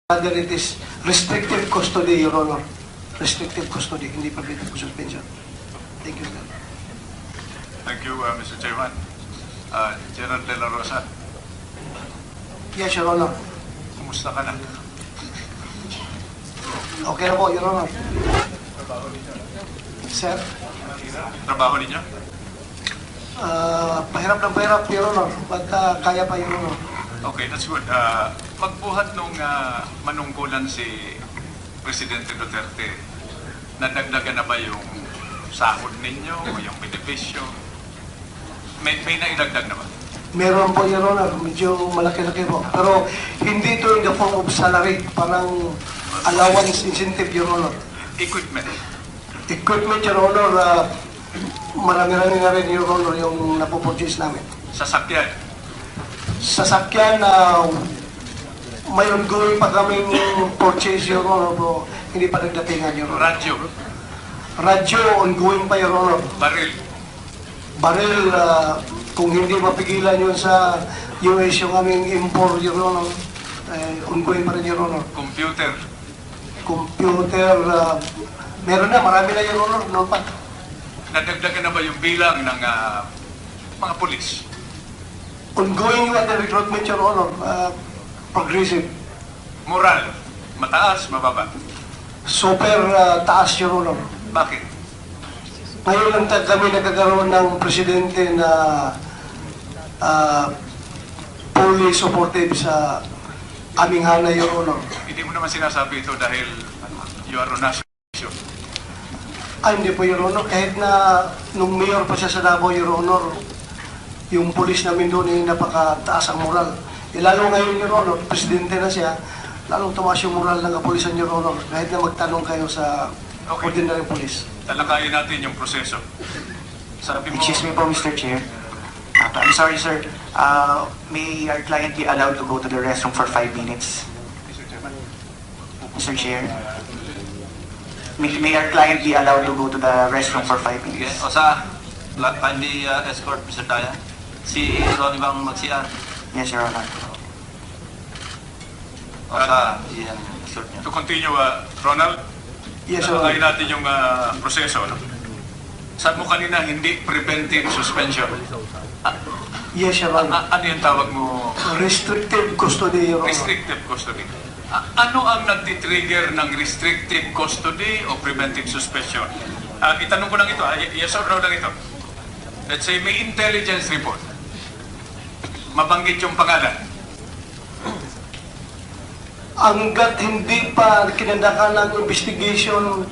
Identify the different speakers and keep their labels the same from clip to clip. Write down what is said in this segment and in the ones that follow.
Speaker 1: Rather, it is restrictive custody, Your Honor. Restrictive custody, hindi preventive suspension. Thank you, sir.
Speaker 2: Thank you, Mr. Chairman. General De La Rosa,
Speaker 1: Yes, Your Honor.
Speaker 2: kumusta ka na?
Speaker 1: Okay na po, Your Honor. Sir,
Speaker 2: Trabaho ninyo?
Speaker 1: pahirap ng pahirap, Your Honor. But kaya pa, Your Honor.
Speaker 2: Okay, that's good. Pagbuhat nung manungkulan si Presidente Duterte, nadagdagan na ba yung sahod ninyo o yung benepisyo? May naidagdag na ba?
Speaker 1: Meron po, Your Honor. Medyo malaki-laki po. Pero hindi ito in the form of salary. Parang allowance incentive, Your Honor.
Speaker 2: Equipment.
Speaker 1: Equipment, Your Honor, marami-rami na rin, Your Honor, yung napopurchase namin.
Speaker 2: Sasakyan.
Speaker 1: Sasakyan, may ongoing pa kaming purchase, Your Honor, pero hindi pa nagdatingan, Your Honor.
Speaker 2: Radyo.
Speaker 1: Radyo, ongoing pa, Your Honor.
Speaker 2: Baril.
Speaker 1: Baril, kung hindi mapigilan yun sa US yung aming import, Your Honor, ongoing pa rin, Your Honor.
Speaker 2: Computer.
Speaker 1: Computer, meron na, marami na, Your Honor, noon pa.
Speaker 2: Nadagdagan na ba yung bilang ng mga pulis?
Speaker 1: Ongoing yung ating recruitment, Your Honor, progressive.
Speaker 2: Moral. Mataas, mababa.
Speaker 1: Super taas, Your Honor.
Speaker 2: Bakit?
Speaker 1: Ngayon lang kami nagkakaroon ng presidente na fully supportive sa aming hanay, Your Honor.
Speaker 2: Hindi mo naman sinasabi ito dahil you are on national issue.
Speaker 1: Ay, hindi po, Your Honor. Kahit na nung mayor pa siya sa Davao, Your Honor, yung pulis namin doon ay napakataas ang moral. Lalo ngayon, Your Honor, presidente na siya, lalong tumaas yung moral ng kapulisan, Your Honor. Kahit na magtanong kayo sa ordinary police.
Speaker 2: Talakayin natin yung proseso. Sabi mo,
Speaker 3: Excuse me po, Mr. Chair. I'm sorry, sir. May our client be allowed to go to the restroom for 5 minutes? Mr. Chair. May our client be allowed to go to the restroom for 5 minutes?
Speaker 4: Okay. Osa, kindly escort Mr. Daya. Si Ronnie bang mag-CR?
Speaker 3: Yes, Your Honor.
Speaker 4: Osa, yan, escort niya.
Speaker 2: to continue, Ronald,
Speaker 1: Yes, Your
Speaker 2: talakayin
Speaker 1: Honor.
Speaker 2: natin yung proseso. No? Sabi mo kanina, hindi preventive suspension.
Speaker 1: Yes, Your Honor.
Speaker 2: Ano yung tawag mo?
Speaker 1: Restrictive custody, Your Honor.
Speaker 2: Restrictive custody. Ano ang nagtitrigger ng restrictive custody o preventive suspension? Itanong ko lang ito, yes or no lang ito. Let's say may intelligence report. Mabanggit yung pangalan.
Speaker 1: Hanggat hindi pa kinandakan ng investigation,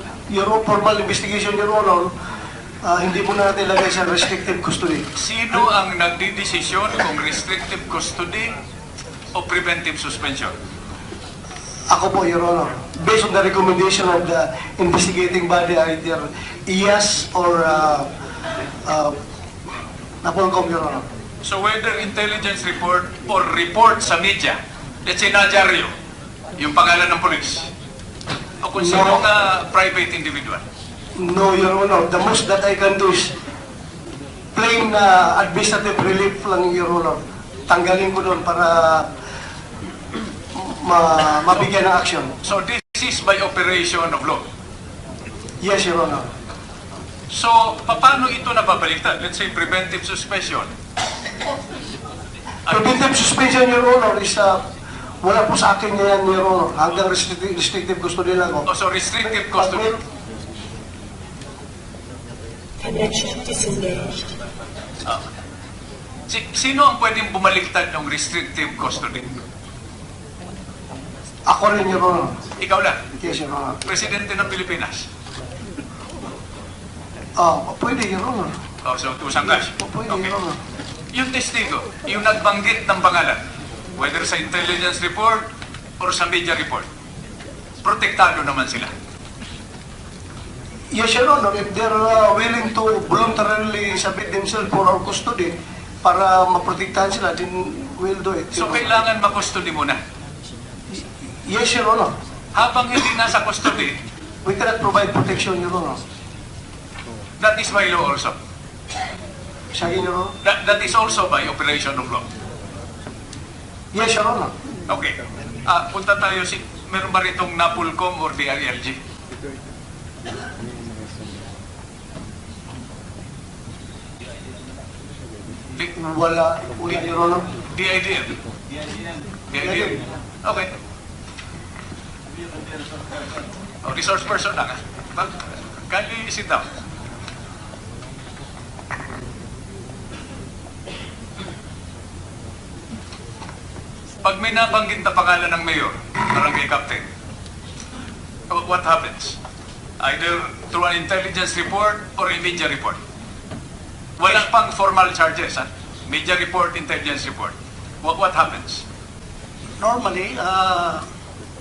Speaker 1: formal investigation, Your Honor, hindi mo na natin ilagay sa restrictive custody.
Speaker 2: Sino ang nagdidesisyon kung restrictive custody o preventive suspension?
Speaker 1: Ako po, Your Honor, based on the recommendation of the investigating body, either IAS or Napolcom, Your Honor.
Speaker 2: So whether intelligence report or report sa media, let's say Najaryo, yung pangalan ng polis, o kung sino nga private individual.
Speaker 1: No, Your Honor. The most that I can do is plain administrative relief lang, Your Honor. Tanggalin ko doon para mabigyan ng action.
Speaker 2: So this is by operation of law.
Speaker 1: Yes, Your Honor.
Speaker 2: So, paano ito nababaliktad? Let's say preventive suspension.
Speaker 1: Preventive suspension, Your Honor, is wala po sa akin yan, Your Honor. Hanggang restrictive custody lang ako.
Speaker 2: So restrictive custody.
Speaker 5: Connection disengaged.
Speaker 2: Sino ang pwedeng bumaliktad ng restrictive custody?
Speaker 1: Ako rin, Your Honor.
Speaker 2: Ikaw lang,
Speaker 1: Yes, Your Honor.
Speaker 2: Presidente ng Pilipinas.
Speaker 1: Pwede, Your Honor.
Speaker 2: Oh, so tusang cash.
Speaker 1: Pwede,
Speaker 2: Okay.
Speaker 1: Your Honor.
Speaker 2: Yung testigo, yung nagbanggit ng pangalan, whether sa intelligence report or sa media report, protektado naman sila.
Speaker 1: Yes, Your Honor. If they're willing to voluntarily submit themselves for our custody para maprotektahan sila, then we'll do it.
Speaker 2: So
Speaker 1: Your Honor.
Speaker 2: kailangan makustody muna.
Speaker 1: Yes, Your Honor.
Speaker 2: Habang hindi nasa custody,
Speaker 1: We cannot provide protection, Your Honor.
Speaker 2: that is by law also.
Speaker 1: Sa akin, Your Honor.
Speaker 2: That is also by operation of law.
Speaker 1: Yes, Your Honor.
Speaker 2: Okay. Punta tayo meron ba ritong NAPOLCOM or DILG?
Speaker 1: Wala, Your Honor.
Speaker 2: DIDL? DIDL. Okay. Oh, resource person lang, ah. Can you sit down? Pag may nabanggit na pangalan ng mayor, barangay captain, what happens? Either through an intelligence report or a media report. Walang pang formal charges, ha? Media report, intelligence report. What happens?
Speaker 6: Normally,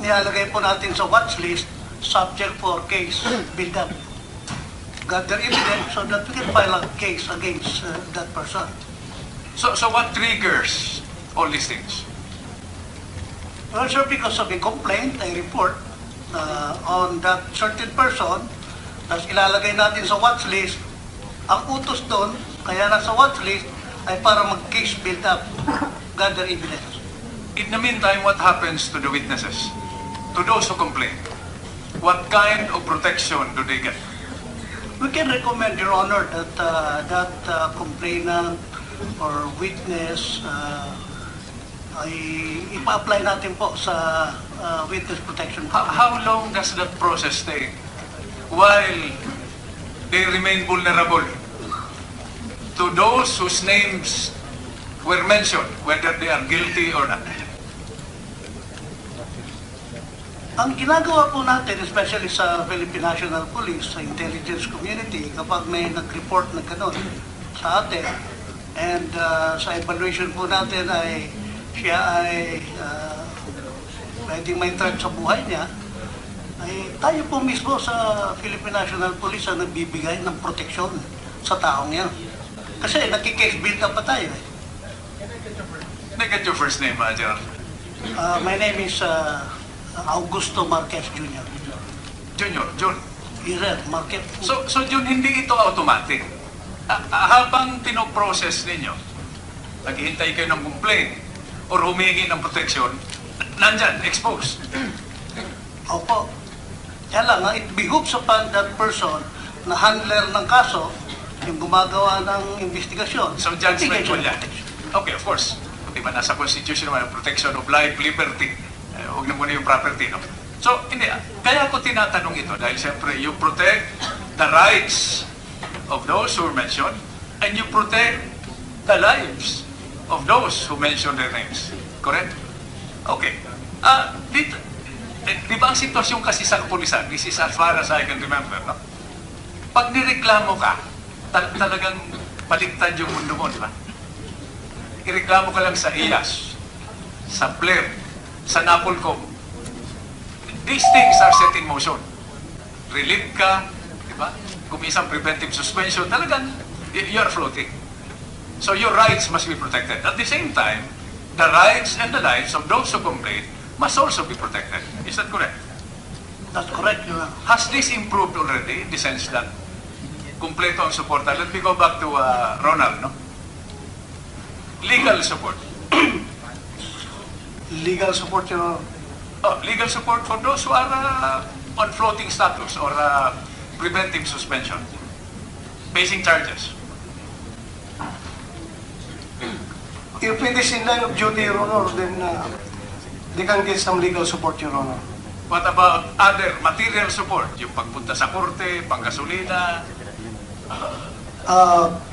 Speaker 6: nilalagay po natin sa watch list subject for case build-up. Gather evidence so that we can file a case against that person.
Speaker 2: So what triggers all these things?
Speaker 6: Well, sir, because of a complaint, a report on that certain person, tapos ilalagay natin sa watch list, ang utos doon, kaya nasa watch list, ay para mag-case build-up, gather evidence.
Speaker 2: In the meantime, what happens to the witnesses? To those who complain? What kind of protection do they get?
Speaker 6: We can recommend, Your Honor, that complainant or witness ay ipa-apply natin po sa witness protection.
Speaker 2: How long does that process take while they remain vulnerable to those whose names were mentioned, whether they are guilty or not?
Speaker 6: Ang ginagawa po natin, especially sa Philippine National Police, sa intelligence community, kapag may nag-report na gano'n sa atin, and sa evaluation po natin ay siya ay pwedeng may threat sa buhay niya, ay tayo po mismo sa Philippine National Police ang nagbibigay ng proteksyon sa taong yan. Kasi nagki-case build up pa tayo eh.
Speaker 2: Can I get your first name, General?
Speaker 6: My name is Augusto Marquez Jr.
Speaker 2: Junior, Jun.
Speaker 6: Yes, sir, Marquez.
Speaker 2: So Jun, hindi ito automatic. Habang pinoprocess ninyo, naghihintay kayo ng complaint or humingi ng protection, nandyan, exposed.
Speaker 6: Opo. Kaya lang, it behooves upon that person na handler ng kaso, yung gumagawa ng investigasyon.
Speaker 2: So judgment
Speaker 6: bigay siya
Speaker 2: mo
Speaker 6: ng
Speaker 2: yan.
Speaker 6: protection.
Speaker 2: Okay, of course. Di ba nasa Constitution naman, protection of life, liberty. Huwag na muna yung property, no? So, hindi. Kaya ako tinatanong ito dahil siyempre you protect the rights of those who are mentioned and you protect the lives of those who mention their names. Correct? Okay. Di ba ang sitwasyon kasi sa kapulisan, this is as far as I can remember, no? Pag nireklamo ka, talagang baliktad yung mundo mo, di ba? Ireklamo ka lang sa IAS, sa PLER, sa NAPOLCOM. These things are set in motion. Relieve ka, di ba? Kung isang preventive suspension, talagang you're floating. So your rights must be protected. At the same time, the rights and the lives of those who complain must also be protected. Is that correct?
Speaker 6: That's correct, Your Honor.
Speaker 2: Has this improved already in the sense that kumpleto ang suporta? Let me go back to Ronald, no? Legal support.
Speaker 1: Legal support, Your Honor.
Speaker 2: Oh, legal support for those who are on floating status or preventive suspension. Facing charges.
Speaker 1: If it is in line of duty, Your Honor, then they can get some legal support, Your Honor.
Speaker 2: What about other material support? Yung pagpunta sa korte, panggasolina.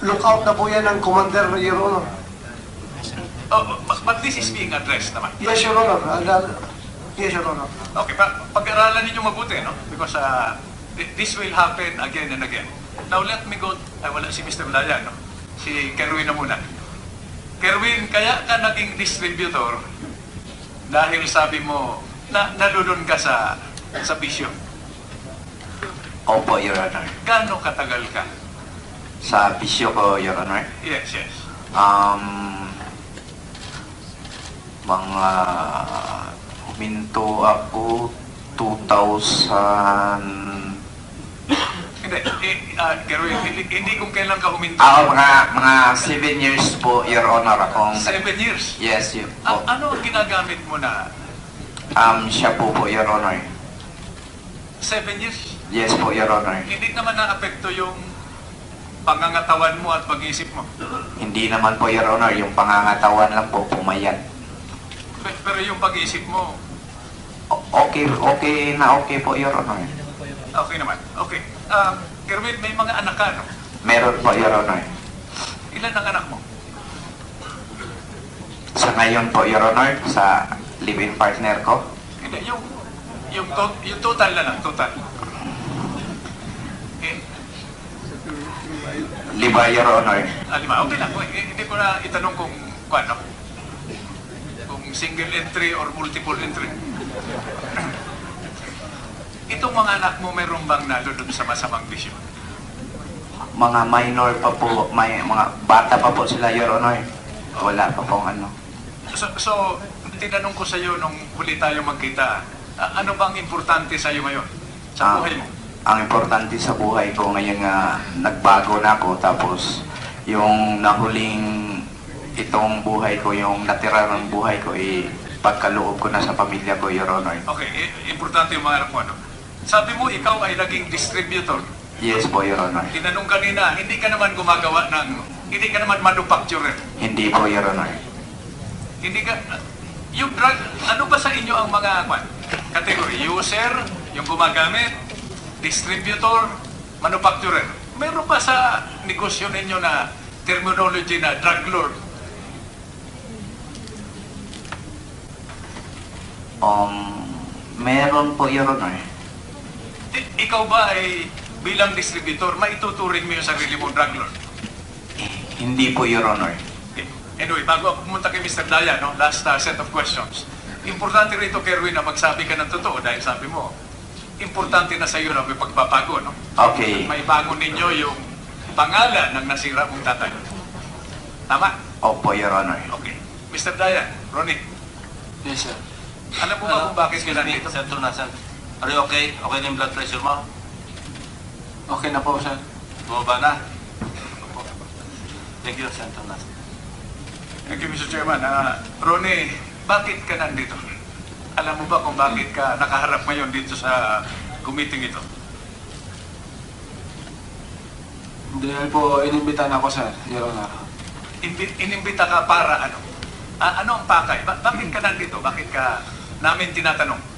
Speaker 1: Lookout na po yan ng commander, Your Honor.
Speaker 2: Oh, but this is being addressed naman.
Speaker 1: Yes, Your Honor. Yes, Your Honor.
Speaker 2: Okay, pag-aralan ninyo mabuti, no? Because this will happen again and again. Now let me go, wala si Mr. Layan, no? Si Kerwin na muna. Kerwin, kaya ka naging distributor dahil sabi mo na nalulun ka sa bisyo.
Speaker 7: Opo, Your Honor.
Speaker 2: Gaano katagal ka?
Speaker 7: Sa bisyo ko, Your Honor,
Speaker 2: Yes, yes.
Speaker 7: mga huminto ako 2000...
Speaker 2: Hindi, Kerwin, hindi kung kailan ka huminto.
Speaker 7: mga 7 years po, Your Honor, akong...
Speaker 2: 7 years.
Speaker 7: Yes, yun po.
Speaker 2: Ano ang ginagamit mo na
Speaker 7: Siya po, Your Honor.
Speaker 2: 7 years?
Speaker 7: Yes po, Your Honor.
Speaker 2: Hindi naman naapekto yung pangangatawan mo at pag-iisip mo.
Speaker 7: Hindi naman po, Your Honor. Yung pangangatawan lang po, pumayat.
Speaker 2: Pero yung pag-iisip mo,
Speaker 7: Okay po, Your Honor.
Speaker 2: okay naman. Okay. Kerwin, may mga anak ka, no?
Speaker 7: Meron po, Your Honor.
Speaker 2: Ilan ang anak mo?
Speaker 7: Sa ngayon po, Your Honor, sa live-in partner ko,
Speaker 2: Hindi, yung total na lang, total. Eh,
Speaker 7: 5, Your Honor.
Speaker 2: 5. Okay lang. Hindi ko na itanong kung ano. Kung single entry or multiple entry. Itong mga anak mo, mayroon bang nalulod sa masamang bisyo?
Speaker 7: Mga minor pa po, mga bata pa po sila, Your Honor. Wala pa pong ano.
Speaker 2: So tinanong ko sa iyo nung huli tayo magkita, ano bang importante sa iyo ngayon? Sa buhay mo?
Speaker 7: Ang importante sa buhay ko ngayon nga nagbago na ako, tapos yung nahuling itong buhay ko, yung natira ng buhay ko, pagkaloob ko na sa pamilya ko, Your Honor.
Speaker 2: Okay, importante yung mga anak mo, ano? Sabi mo, ikaw ay naging distributor.
Speaker 7: Yes po, Your Honor.
Speaker 2: Tinanong kanina, hindi ka naman gumagawa hindi ka naman manufacturer.
Speaker 7: Hindi po, Your Honor.
Speaker 2: Hindi ka, yung drug, ano ba sa inyo ang mga category? User, yung gumagamit, distributor, manufacturer. Meron pa sa negosyo ninyo na terminology na drug lord?
Speaker 7: Meron po, Your Honor.
Speaker 2: Ikaw ba ay bilang distributor, maituturing mo yung sarili mo drug lord?
Speaker 7: Hindi po, Your Honor.
Speaker 2: Anyway, bago ako pumunta kay Mr. Daya, no, last set of questions. Importante rito, Kerwin, na magsabi ka ng totoo dahil sabi mo, importante na sa iyo na may pagbabago, no?
Speaker 7: Okay.
Speaker 2: May bago ninyo yung pangalan ng nasira mong tatay. Tama?
Speaker 7: Opo, Your Honor.
Speaker 2: Okay. Mr. Daya, Ronnie,
Speaker 4: Yes, sir.
Speaker 2: alam mo ba kung bakit ka nandito?
Speaker 4: Sir Tunasan. Are you okay? Okay na yung blood pressure mo?
Speaker 1: Okay na po, sir.
Speaker 4: Bumaba na? Thank you, Sir Tunasan.
Speaker 2: Thank you, Mr. Chairman. Ronnie, bakit ka nandito? Alam mo ba kung bakit ka nakaharap ngayon dito sa committee ito?
Speaker 1: Dahil po, inimbitan ako, sir, Your Honor.
Speaker 2: Inimbita ka para ano? Ano ang pakay? Bakit ka nandito? Bakit ka namin tinatanong?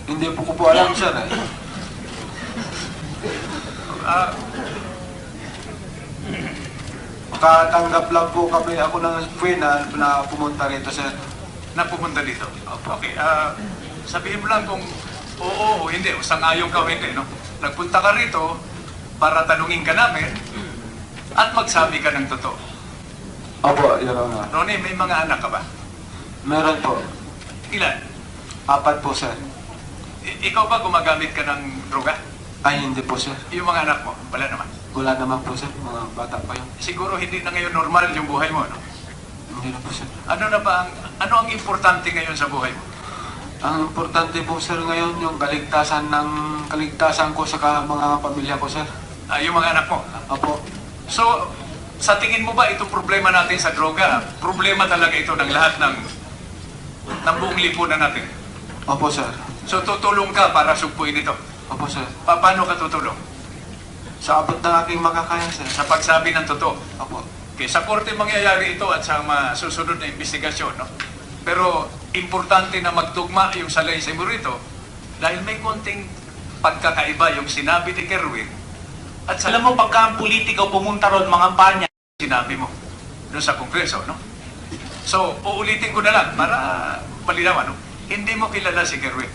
Speaker 1: Hindi po ko po alam, sir. Makatanggap lang po kami, ako ng friend na pumunta rito, sir.
Speaker 2: Na pumunta dito? Okay. Sabihin mo lang kung oo o hindi, o sang-ayon ka o hindi, no? Nagpunta ka rito para tanungin ka namin at magsabi ka ng totoo.
Speaker 1: Opo, Your Honor.
Speaker 2: Ronnie, may mga anak ka ba?
Speaker 1: Meron po.
Speaker 2: Ilan?
Speaker 1: 4 po, sir.
Speaker 2: Ikaw ba gumagamit ka ng droga?
Speaker 1: Ay, hindi po, sir.
Speaker 2: Yung mga anak mo? Wala naman.
Speaker 1: Wala naman po, sir. Mga bata pa yun.
Speaker 2: Siguro hindi na ngayon normal yung buhay mo, no?
Speaker 1: Hindi na po, sir.
Speaker 2: Ano ang importante ngayon sa buhay mo?
Speaker 1: Ang importante po, sir, ngayon yung kaligtasan ko sa mga pamilya ko, sir.
Speaker 2: Yung mga anak mo?
Speaker 1: Opo.
Speaker 2: So, sa tingin mo ba itong problema natin sa droga, problema talaga ito ng lahat ng buong lipunan natin?
Speaker 1: Opo, sir.
Speaker 2: So, tutulong ka para sugpuin ito.
Speaker 1: Opo, sir.
Speaker 2: Paano ka tutulong?
Speaker 1: Sa abot ng aking makakaya, sir.
Speaker 2: Sa pagsabi ng totoo.
Speaker 1: Opo.
Speaker 2: Okay, sa korte mangyayari ito at sa susunod na investigasyon, no? Pero, importante na magtugma yung salaysay mo rito dahil may konting pagkakaiba yung sinabi ni Kerwin at sa
Speaker 8: Alam mo, pagka ang politiko pumunta ron, mga panya,
Speaker 2: sinabi mo doon sa Kongreso, no? So, uulitin ko na lang para malinawan, no? Hindi mo kilala si Kerwin.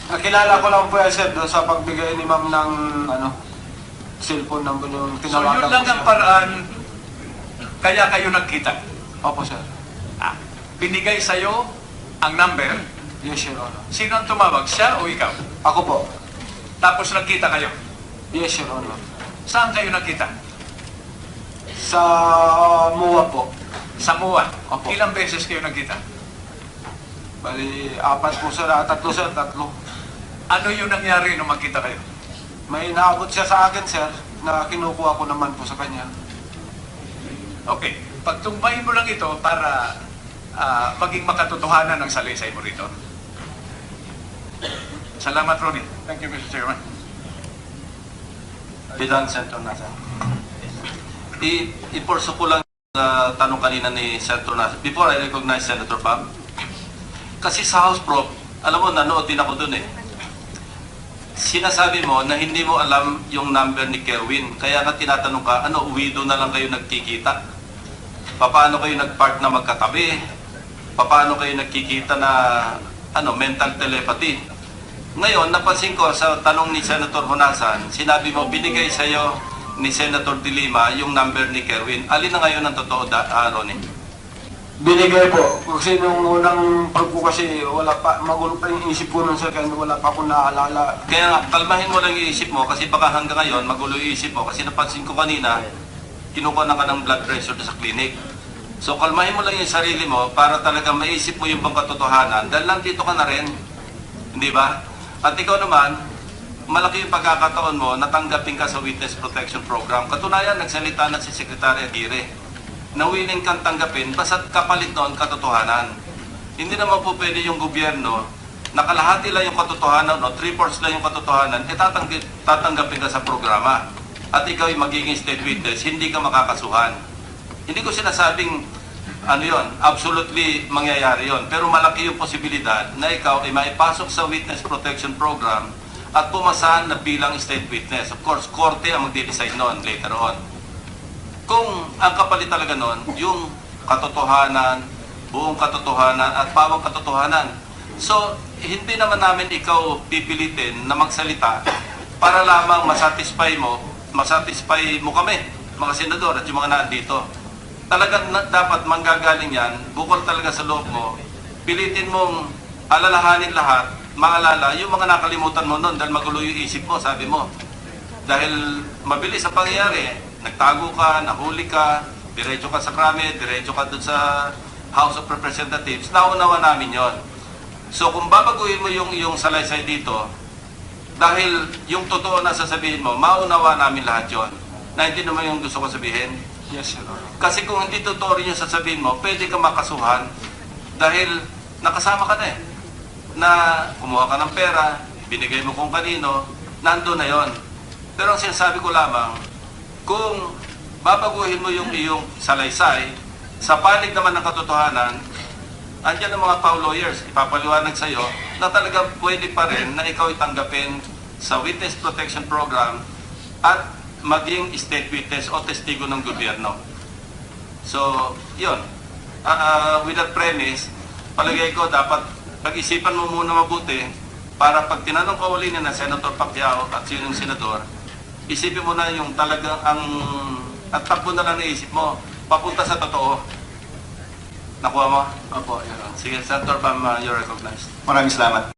Speaker 1: Nakilala ko lang po yan, sir, doon sa pagbigay ni ma'am ng, cellphone number yung
Speaker 2: So,
Speaker 1: tinawagan
Speaker 2: yun lang
Speaker 1: ko
Speaker 2: ang
Speaker 1: siya.
Speaker 2: paraan kaya kayo nagkita.
Speaker 1: Opo, sir.
Speaker 2: Binigay sa'yo ang number.
Speaker 1: Yes, Your Honor.
Speaker 2: Sino ang tumawag? Siya o ikaw?
Speaker 1: Ako po.
Speaker 2: Tapos nagkita kayo.
Speaker 1: Yes, Your Honor.
Speaker 2: Saan kayo nagkita?
Speaker 1: Sa MUA po.
Speaker 2: Sa MUA.
Speaker 1: Opo.
Speaker 2: Ilang beses kayo nagkita?
Speaker 9: Bali, 4 po sir, 3 sir, 3.
Speaker 2: Ano yung nangyari nung magkita kayo?
Speaker 9: May naabot siya sa akin sir, na kinukuha ko naman po sa kanya.
Speaker 2: Okay, pagtumbahin mo lang ito para maging makatotohanan ng salaysay mo rito. Salamat, Ronnie. Thank you, Mr. Chairman.
Speaker 4: Bilang Senator Nasa. I-porso ko lang tanong kanina ni Senator Nasa. Before I recognize Senator Pam, kasi sa House Prop, alam mo, nanood din ako dun eh. Sinasabi mo na hindi mo alam yung number ni Kerwin. Kaya ka tinatanong ka, widow na lang kayo nagkikita? Paano kayo nag-park na magkatabi? Paano kayo nagkikita na mental telepathy? Ngayon, napansin ko sa tanong ni Senator Honasan, sinabi mo, binigay sa'yo ni Senator De Lima yung number ni Kerwin. Alin na ngayon ang totoo, Ronnie?
Speaker 9: Binigay po. Kasi nung unang proof ko kasi wala pa, magulo pa yung isip ko nun sir, kaya wala pa akong naalala.
Speaker 4: Kaya nga, kalmahin mo lang yung isip mo kasi baka hanggang ngayon magulo yung isip mo kasi napansin ko kanina, kinukuha na ka ng blood pressure sa clinic. So kalmahin mo lang yung sarili mo para talaga maisip mo yung bang katotohanan dahil nandito ka na rin. Hindi ba? At ikaw naman, malaki yung pagkakataon mo natanggapin ka sa Witness Protection Program. Katunayan, nagsalita na si Secretary Aguirre na willing kang tanggapin basta't kapalit noon katotohanan. Hindi naman po pwede yung gobyerno na kalahati lang yung katotohanan o 3/4 lang yung katotohanan, tatanggapin ka sa programa. At ikaw yung magiging state witness, hindi ka makakasuhan. Hindi ko sinasabing absolutely mangyayari yon. Pero malaki yung posibilidad na ikaw ay maipasok sa Witness Protection Program at pumasahan na bilang state witness. Of course, korte ang magde-decide noon later on. Kung ang kapalit talaga nun, yung katotohanan, buong katotohanan at bawang katotohanan. So, hindi naman namin ikaw pipilitin na magsalita para lamang masatisfy mo kami, mga senador at yung mga nandito. Talagang dapat manggagaling yan, bukol talaga sa loob mo, pilitin mong alalahanin lahat, maalala yung mga nakalimutan mo nun dahil magulo yung isip mo, sabi mo. Dahil mabilis ang pangyayari, nagtago ka, nahuli ka, diretso ka sa krame, diretso ka dun sa House of Representatives, naunawa namin yon. So kung babaguhin mo yung salaysay dito, dahil yung totoo na sasabihin mo, maunawa namin lahat yon. Naintindihan mo yung gusto ko sabihin?
Speaker 9: Yes sir.
Speaker 4: Kasi kung hindi totoo rin yung sasabihin mo, pwede ka makasuhan dahil nakasama ka na eh. Na kumuha ka ng pera, binigay mo kung kanino, nando na yon. Pero ang sinasabi ko lamang, kung babaguhin mo yung iyong salaysay, sa panig naman ng katotohanan, andyan ang mga PAW lawyers, ipapaliwanag sa iyo na talagang pwede pa rin na ikaw itanggapin sa Witness Protection Program at maging state witness o testigo ng gobyerno. So, yun. With that premise, palagay ko dapat pag-isipan mo muna mabuti para pag tinanong ka uli na Senator Pacquiao at sinong senador, isipin mo na yung talagang at takbo na lang naisip mo, papunta sa totoo. Nakuha mo?
Speaker 9: Opo,
Speaker 4: Sige, Senator Pam, you're recognized.
Speaker 10: Maraming salamat.